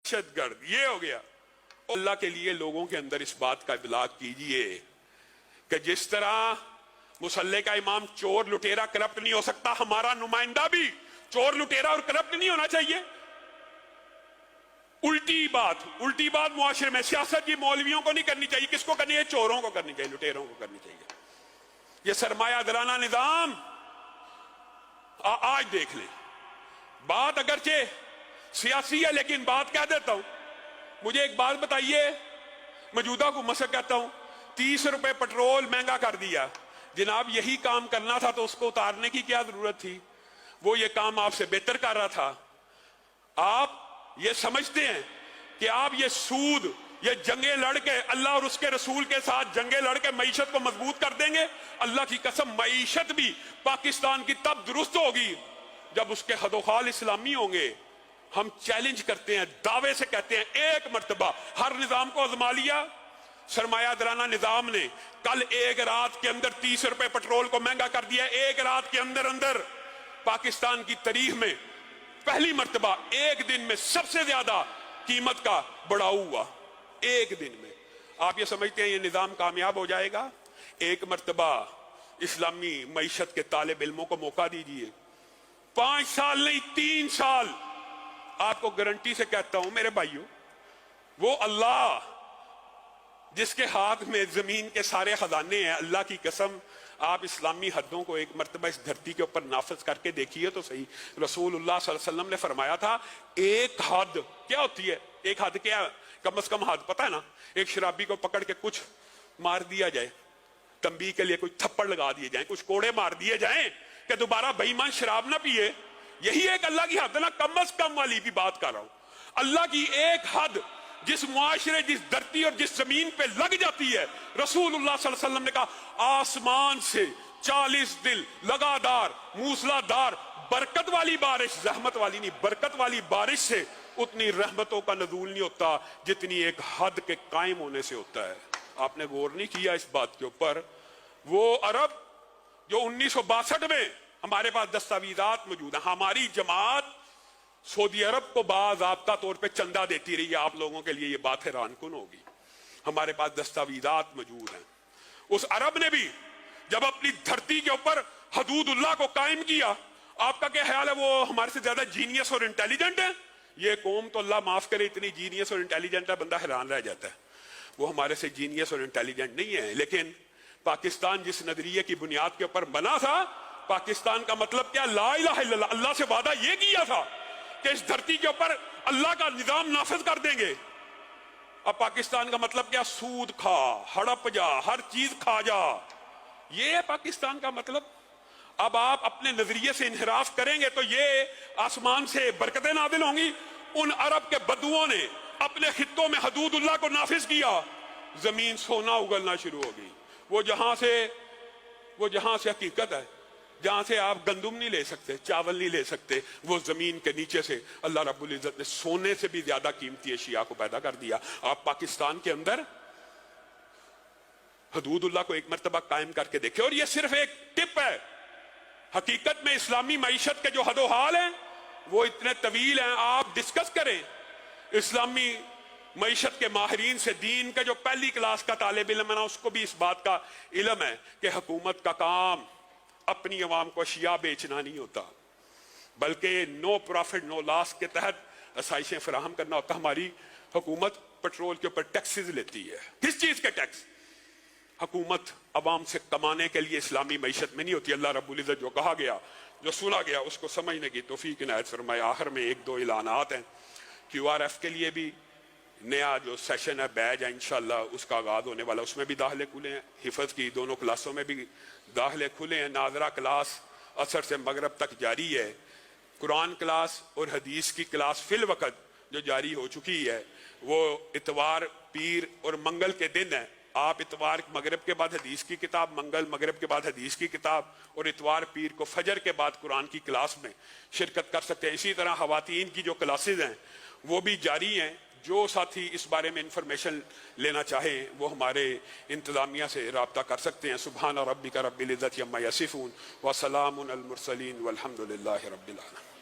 दहशत गर्द, ये हो गया। अल्लाह के लिए लोगों के अंदर इस बात का इबलाग कीजिए कि जिस तरह मुसल्ले का इमाम चोर लुटेरा करप्ट नहीं हो सकता, हमारा नुमाइंदा भी चोर लुटेरा और करप्ट नहीं होना चाहिए। उल्टी बात मुआशरे में सियासत ये मौलवियों को नहीं करनी चाहिए। किसको करनी है? चोरों को करनी चाहिए, लुटेरों को करनी चाहिए। ये सरमाया दराना निजाम आज देख लें। बात अगरचे सियासी है, लेकिन बात कह देता हूं। मुझे एक बात बताइए, मौजूदा हुकूमत से कहता हूं, 30 रुपए पेट्रोल महंगा कर दिया। जनाब यही काम करना था तो उसको उतारने की क्या जरूरत थी? वो ये काम आपसे बेहतर कर रहा था। आप ये समझते हैं कि आप ये सूद, ये जंगे लड़के अल्लाह और उसके रसूल के साथ जंगे लड़के मईशत को मजबूत कर देंगे? अल्लाह की कसम, मईशत भी पाकिस्तान की तब दुरुस्त होगी जब उसके हदोखाल इस्लामी होंगे। हम चैलेंज करते हैं, दावे से कहते हैं, एक मर्तबा हर निजाम को आजमा लिया। सरमाया दराना निजाम ने कल एक रात के अंदर 30 रुपए पेट्रोल को महंगा कर दिया। एक रात के अंदर अंदर पाकिस्तान की तारीख में पहली मर्तबा एक दिन में सबसे ज्यादा कीमत का बढ़ाव हुआ, एक दिन में। आप ये समझते हैं ये निजाम कामयाब हो जाएगा? एक मर्तबा इस्लामी मईशत के तालिब इल्मों को मौका दीजिए। 5 साल नहीं, 3 साल। आपको गारंटी से कहता हूं मेरे भाइयों, वो अल्लाह जिसके हाथ में जमीन के सारे खजाने हैं, अल्लाह की कसम, आप इस्लामी हदों को एक मर्तबा इस धरती के ऊपर नाफिज करके देखिए तो सही। रसूलुल्लाह सल्लल्लाहु अलैहि वसल्लम ने फरमाया था, एक हद क्या होती है? एक हद क्या, कम से कम हद पता है ना? एक शराबी को पकड़ के कुछ मार दिया जाए, तंबीह के लिए कुछ थप्पड़ लगा दिए जाए, कुछ कोड़े मार दिए जाए कि दोबारा बेईमान शराब ना पिए। यही एक अल्लाह की हद है ना, कम से कम वाली भी बात कर रहा हूं। अल्लाह की एक हद जिस मुआशरे, जिस धरती और जिस जमीन पे लग जाती है, रसूलुल्लाह सल्लल्लाहु अलैहि वसल्लम ने कहा, आसमान से 40 दिन लगातार मूसलाधार बरकत वाली बारिश, रहमत वाली नहीं, बरकत वाली बारिश से उतनी रहमतों का नज़ूल नहीं होता जितनी एक हद के कायम होने से होता है। आपने गौर नहीं किया इस बात के ऊपर? वो अरब जो 1962 में हमारे पास दस्तावेजात मौजूद है, हमारी जमात सऊदी अरब को बाज़ाब्ता तौर पे चंदा देती रही है। आप लोगों के लिए ये बात हैरान कुन होगी, हमारे पास दस्तावेजात मौजूद हैं। उस अरब ने भी जब अपनी धरती के ऊपर हदूदुल्लाह को कायम किया, आपका क्या ख्याल है वो हमारे से ज्यादा जीनियस और इंटेलिजेंट है? ये कौम तो अल्लाह माफ करे इतनी जीनियस और इंटेलिजेंट है, बंदा हैरान रह जाता है। वो हमारे से जीनियस और इंटेलिजेंट नहीं है। लेकिन पाकिस्तान जिस नजरिए की बुनियाद के ऊपर बना था, पाकिस्तान का मतलब क्या? ला इलाहा इल्लल्लाह। अल्लाह से वादा यह किया था कि इस धरती के ऊपर अल्लाह का निजाम नाफिज कर देंगे। अब पाकिस्तान का मतलब क्या? सूद खा, हड़प जा, हर चीज खा जा, ये है पाकिस्तान का मतलब। अब आप अपने नजरिए से इनहिराफ करेंगे तो ये आसमान से बरकतें नादिल होंगी। उन अरब के बदुओं ने अपने खित्तों में हदूदुल्लाह को नाफिज किया, जमीन सोना उगलना शुरू हो गई। वो जहां से हकीकत है, जहां से आप गंदुम नहीं ले सकते, चावल नहीं ले सकते, वो जमीन के नीचे से अल्लाह रब्बुल इज्जत ने सोने से भी ज्यादा कीमती अशिया को पैदा कर दिया। आप पाकिस्तान के अंदर हदूदुल्लाह को एक मर्तबा कायम करके देखे। और ये सिर्फ एक टिप है, हकीकत में इस्लामी मईशत के जो हदोहाल हैं वो इतने तवील हैं। आप डिस्कस करें इस्लामी मईशत के माहिरीन से, दीन का जो पहली क्लास का तालिब इल्म है ना, उसको भी इस बात का इल्म है कि हुकूमत का काम अपनी अवाम को अशिया बेचना नहीं होता, बल्कि नो प्रॉफिट नो लॉस के तहत आसाइशें फराहम करना होता। हमारी हुकूमत पेट्रोल के ऊपर टैक्सेस लेती है। किस चीज के टैक्स? हुकूमत अवाम से कमाने के लिए इस्लामी मईशत में नहीं होती। अल्लाह रब्बुल इज्जत जो कहा गया, जो सुना गया, उसको समझने की तौफीक इनायत फरमाए। आखिर में 1-2 ऐलानात हैं। QRF के लिए भी नया जो सेशन है, बैच है, इंशाल्लाह उसका आगाज होने वाला, उसमें भी दाखिले खुले हैं। हिफज की दोनों क्लासों में भी दाखिले खुले हैं। नाजरा क्लास असर से मगरब तक जारी है। कुरान क्लास और हदीस की क्लास फिल वक्त जो जारी हो चुकी है, वो इतवार, पीर और मंगल के दिन है। आप इतवार मगरब के बाद हदीस की किताब, मंगल मगरब के बाद हदीस की किताब, और इतवार पीर को फजर के बाद कुरान की क्लास में शिरकत कर सकते हैं। इसी तरह खवातीन की जो क्लासेज हैं वो भी जारी हैं। जो साथी इस बारे में इंफॉर्मेशन लेना चाहें वो हमारे इंतजामिया से राब्ता कर सकते हैं। सुब्हान रब्बिका रब्बिल इज्जति अम्मा यसिफून व सलामुन अल मुरसलीन वल्हम्दुलिल्लाहि रब्बिल आलमीन।